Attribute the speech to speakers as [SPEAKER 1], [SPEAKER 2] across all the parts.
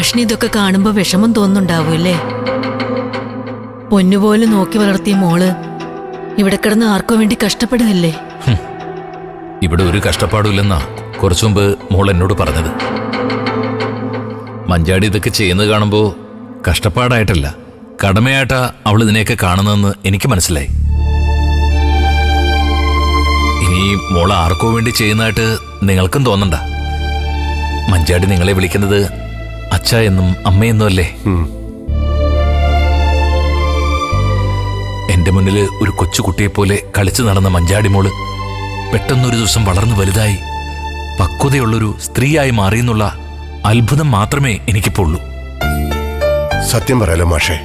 [SPEAKER 1] മാഷിന് ഇതൊക്കെ കാണുമ്പോ വിഷമം തോന്നുന്നുണ്ടാവൂല്ലേ? പൊന്നുപോലെ നോക്കി വളർത്തിയ മോള് ഇവിടെ കിടന്ന് ആർക്കോ വേണ്ടി കഷ്ടപ്പെടുകയല്ലേ?
[SPEAKER 2] ഇവിടെ ഒരു കഷ്ടപ്പാടുമില്ലെന്നാ കുറച്ചു മുമ്പ് മോൾ എന്നോട് പറഞ്ഞത്. മഞ്ചാടി ഇതൊക്കെ ചെയ്യുന്നത് കാണുമ്പോ കഷ്ടപ്പാടായിട്ടല്ല, കടമയായിട്ടാ അവൾ ഇതിനെയൊക്കെ കാണുന്നതെന്ന് എനിക്ക് മനസ്സിലായി. ഇനി മോൾ ആർക്കോ വേണ്ടി ചെയ്യുന്നതായിട്ട് നിങ്ങൾക്കും തോന്നണ്ട. മഞ്ചാടി നിങ്ങളെ വിളിക്കുന്നത് അച്ഛ എന്നും അമ്മയെന്നും അല്ലേ? എന്റെ മുന്നിൽ ഒരു കൊച്ചുകുട്ടിയെപ്പോലെ കളിച്ചു നടന്ന മഞ്ചാടി മോള് പെട്ടെന്നൊരു ദിവസം വളർന്നു വലുതായി പക്വതയുള്ളൊരു സ്ത്രീയായി മാറിയെന്നുള്ള അത്ഭുതം മാത്രമേ എനിക്കിപ്പോ ഉള്ളൂ.
[SPEAKER 3] സത്യം പറയാലോ മാഷേ,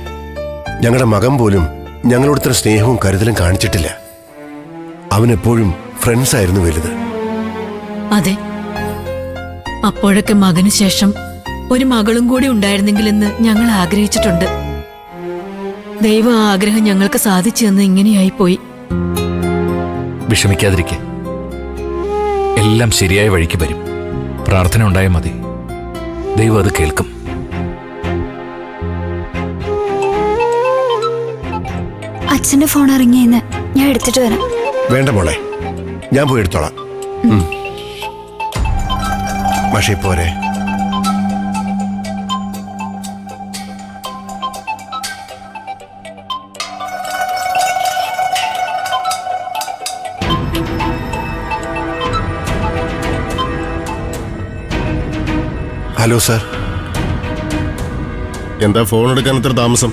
[SPEAKER 3] ഞങ്ങളുടെ മകൻ പോലും ഞങ്ങളോട് ഇത്ര സ്നേഹവും കരുതലും കാണിച്ചിട്ടില്ല. അവനെപ്പോഴും ഫ്രണ്ട്സ് ആയിരുന്നു വലുത്.
[SPEAKER 1] അതെ, അപ്പോഴൊക്കെ മകന് ശേഷം ഒരു മകളും കൂടി ഉണ്ടായിരുന്നെങ്കിലെന്ന് ഞങ്ങൾ ആഗ്രഹിച്ചിട്ടുണ്ട്. ദൈവം ആ ആഗ്രഹം ഞങ്ങൾക്ക് സാധിച്ചു എന്ന് ഇങ്ങനെയായി പോയി.
[SPEAKER 2] വിഷമിക്കാതിരിക്കെ, എല്ലാം ശരിയായ വഴിക്ക് വരും. പ്രാർത്ഥന ഉണ്ടായാൽ മതി, ദൈവം അത് കേൾക്കും.
[SPEAKER 4] അച്ഛന്റെ ഫോൺ ഇറങ്ങിയെന്ന് ഞാൻ എടുത്തിട്ട് വരാം.
[SPEAKER 3] വേണ്ട മോളെ, ഞാൻ പോയി എടുത്തോളാം. മാഷേ പോരെ. Hello sir.
[SPEAKER 5] എന്താ ഫോൺ എടുക്കാൻ ഇത്ര താമസം?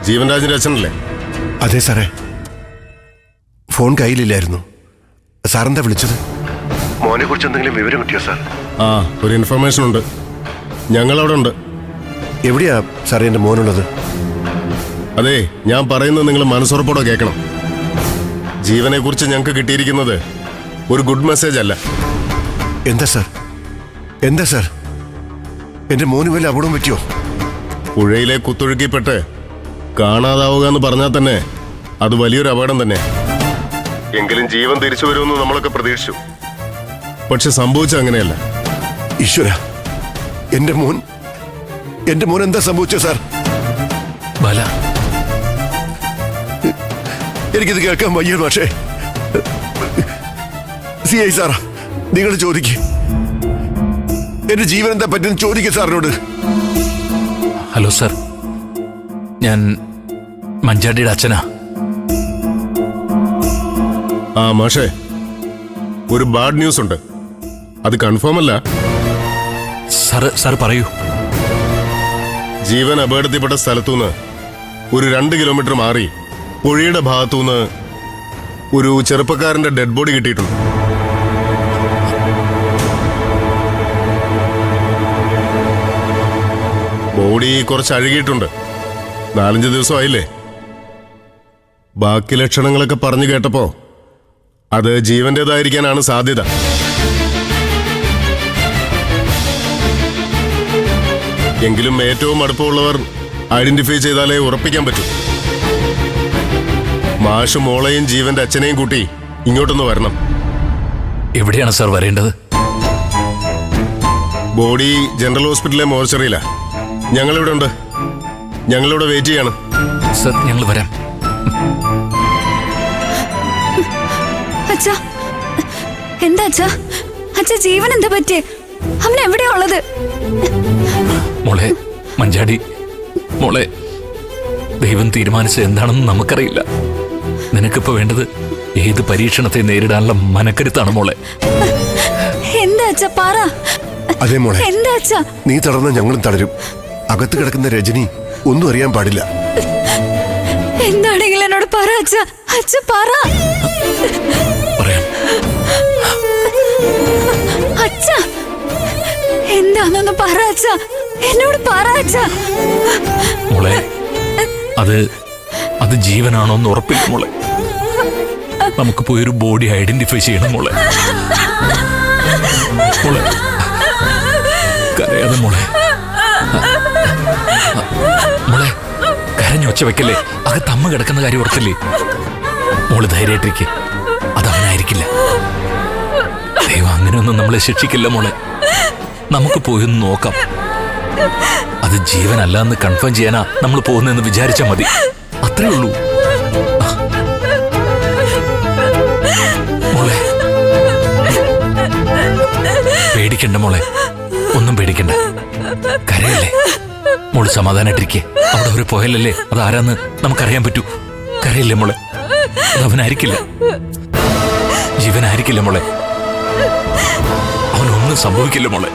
[SPEAKER 5] ജീവൻരാജിന്റെ അച്ഛനല്ലേ?
[SPEAKER 3] അതെ സാറേ, ഫോൺ കയ്യിലില്ലായിരുന്നു. സാറെന്താ വിളിച്ചത്? മോനെ കുറിച്ച് എന്തെങ്കിലും വിവരം കിട്ടിയോ സാർ?
[SPEAKER 5] ആ, ഒരു ഇൻഫർമേഷൻ ഉണ്ട്. ഞങ്ങളവിടെ ഉണ്ട്.
[SPEAKER 3] എവിടെയാ സാറേ എൻ്റെ മോനുള്ളത്?
[SPEAKER 5] അതെ, ഞാൻ പറയുന്നത് നിങ്ങൾ മനസ്സുറപ്പോടെ കേൾക്കണം. ജീവനെ കുറിച്ച് ഞങ്ങൾക്ക് കിട്ടിയിരിക്കുന്നത് ഒരു ഗുഡ് മെസ്സേജ് അല്ല.
[SPEAKER 3] എന്താ സാർ? എന്താ സാർ? എൻ്റെ മോന് വല്ല അപകടം പറ്റിയോ?
[SPEAKER 5] പുഴയിലെ കുത്തൊഴുക്കിപ്പെട്ട് കാണാതാവുക എന്ന് പറഞ്ഞാൽ തന്നെ അത് വലിയൊരു അപകടം തന്നെ. എങ്കിലും ജീവൻ തിരിച്ചു വരുമെന്ന് നമ്മളൊക്കെ പ്രതീക്ഷിച്ചു. പക്ഷെ സംഭവിച്ചത് അങ്ങനെയല്ല.
[SPEAKER 3] ഈശ്വര, എൻ്റെ മോൻ എന്താ സംഭവിച്ചത് സാർ?
[SPEAKER 2] ബല,
[SPEAKER 3] എനിക്കിത് കേൾക്കാൻ വയ്യ പക്ഷേ. CI സാറാ, നിങ്ങൾ ചോദിക്കേ, എന്റെ ജീവൻ എന്താ പറ്റുന്ന ചോദിക്കേ സാറിനോട്.
[SPEAKER 2] ഹലോ സാർ, ഞാൻ മഞ്ചാടിയുടെ അച്ഛനാ.
[SPEAKER 5] ആ മാഷേ, ഒരു ബാഡ് ന്യൂസ് ഉണ്ട്. അത് കൺഫേം അല്ല.
[SPEAKER 2] സാർ പറയൂ.
[SPEAKER 5] ജീവൻ അപകടത്തിൽപ്പെട്ട സ്ഥലത്തുനിന്ന് ഒരു 2 കിലോമീറ്റർ മാറി പുഴയുടെ ഭാഗത്തുനിന്ന് ഒരു ചെറുപ്പക്കാരന്റെ ഡെഡ് ബോഡി കിട്ടിയിട്ടുണ്ട്. ബോഡി കുറച്ച് അഴുകിയിട്ടുണ്ട്. 4-5 ദിവസമായില്ലേ. ബാക്കി ലക്ഷണങ്ങളൊക്കെ പറഞ്ഞു കേട്ടപ്പോ അത് ജീവന്റേതായിരിക്കാനാണ് സാധ്യത. എങ്കിലും ഏറ്റവും അടുപ്പമുള്ളവർ ഐഡന്റിഫൈ ചെയ്താലേ ഉറപ്പിക്കാൻ പറ്റൂ. മാഷ് മോളെയും ജീവന്റെ അച്ഛനെയും കൂട്ടി ഇങ്ങോട്ടൊന്ന് വരണം.
[SPEAKER 2] എവിടെയാണ് സാർ വരേണ്ടത്?
[SPEAKER 5] ബോഡി ജനറൽ ഹോസ്പിറ്റലിലെ മോർച്ചറിയിലാ. ഞങ്ങളിവിടെ ഉണ്ട്. ഞങ്ങളിവിടെ വെയിറ്റ് ചെയ്യാണ്.
[SPEAKER 2] സാർ, ഞങ്ങൾ വരാം.
[SPEAKER 4] അച്ഛാ, എന്താ അച്ഛാ? അച്ഛാ, ജീവൻ എന്താ പറ്റിയേ? അവൻ എവിടെയാ ഉള്ളത്?
[SPEAKER 2] മോളെ മഞ്ചാടി, മോളെ, ദൈവം തീരുമാനിച്ചത് എന്താണെന്ന് നമുക്കറിയില്ല. നിനക്കിപ്പോ വേണ്ടത് ഏത് പരീക്ഷണത്തെ നേരിടാനുള്ള മനക്കരുത്താണ് മോളെ.
[SPEAKER 4] എന്താ അച്ഛാ പറ.
[SPEAKER 3] അതെ മോളെ,
[SPEAKER 4] എന്താ അച്ഛാ?
[SPEAKER 3] നീ തളർന്ന ഞങ്ങളും തളരും. അകത്ത് കിടക്കുന്ന രജനി ഒന്നും അറിയാൻ പാടില്ല.
[SPEAKER 4] എന്താണെങ്കിലും എന്നോട് പറ അച്ഛാ. അച്ഛാ പറ.
[SPEAKER 2] പറയാം.
[SPEAKER 4] അച്ഛാ, എന്താണെന്ന് പറ അച്ഛാ. എന്നോട് പറ അച്ഛാ.
[SPEAKER 2] മോളെ, അത് ജീവനാണോ എന്ന് ഉറപ്പില്ല മോളെ. നമുക്ക് പോയി ഒരു ബോഡി ഐഡന്റിഫൈ ചെയ്യണം മോളെ. മോളെ കരയാതെ മോളെ. മോളെ കരഞ്ഞൊച്ച വെക്കല്ലേ. അകത്തമ്മ കിടക്കുന്ന കാര്യം ഓർത്തില്ലേ? മോള് ധൈര്യമായിട്ടിരിക്കെ. അതവനായിരിക്കില്ല. ദൈവം അങ്ങനെയൊന്നും നമ്മളെ ശിക്ഷിക്കില്ല മോളെ. നമുക്ക് പോയി ഒന്ന് നോക്കാം. അത് ജീവനല്ല എന്ന് കൺഫേം ചെയ്യാനാ നമ്മൾ പോകുന്നതെന്ന് വിചാരിച്ചാൽ മതി. അത്രേ ഉള്ളൂ. മോളെ പേടിക്കണ്ട മോളെ, ഒന്നും പേടിക്കണ്ട. കരയല്ലേ മോള്, സമാധാനായിട്ടിരിക്കേ. അവിടെ ഒരു പോയലല്ലേ, അത് ആരാന്ന് നമുക്കറിയാൻ പറ്റൂ. കരയില്ലേ മോളെ, അത് അവനായിരിക്കില്ല, ജീവനായിരിക്കില്ല മോളെ. അവനൊന്നും സംഭവിക്കില്ല മോളെ,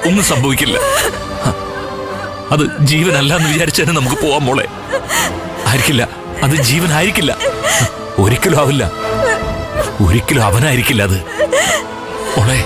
[SPEAKER 2] ഒന്നും സംഭവിക്കില്ല. അത് ജീവനല്ല എന്ന് വിചാരിച്ചാൽ നമുക്ക് പോവാം മോളെ. ആയിരിക്കില്ല, അത് ജീവനായിരിക്കില്ല, ഒരിക്കലും ആവില്ല, ഒരിക്കലും അവനായിരിക്കില്ല അത് മോളെ.